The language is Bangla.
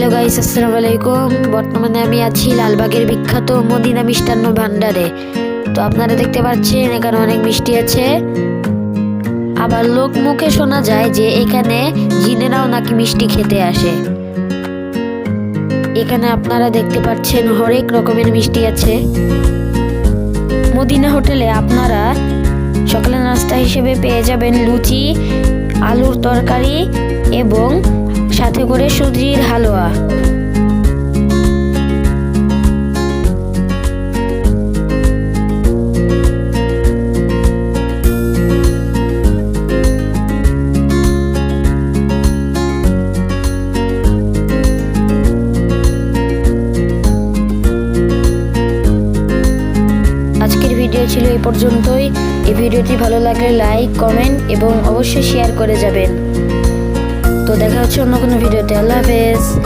হ্যালো গাইস, আসসালামু আলাইকুম। বর্তমানে আমি আছি লালবাগের বিখ্যাত মদিনা মিষ্টান্ন ভান্ডারে। তো আপনারা দেখতে পাচ্ছেন এখানে অনেক মিষ্টি আছে। আবার লোক মুখে শোনা যায় যে এখানে জিনেরাও নাকি মিষ্টি খেতে আসে। এখানে আপনারা দেখতে পাচ্ছেন হরেক রকমের মিষ্টি আছে। মদিনা হোটেলে আপনারা সকালের নাস্তা হিসেবে পেয়ে যাবেন লুচি, আলুর তরকারি এবং সাথে করে সুজির হালুয়া। আজকের ভিডিও ছিল এই পর্যন্তই। এই ভিডিওটি ভালো লাগলে লাইক, কমেন্ট এবং অবশ্যই শেয়ার করে যাবেন। তো দেখা হচ্ছে অন্য কোনো ভিডিওতে। আল্লাহ হাফেজ।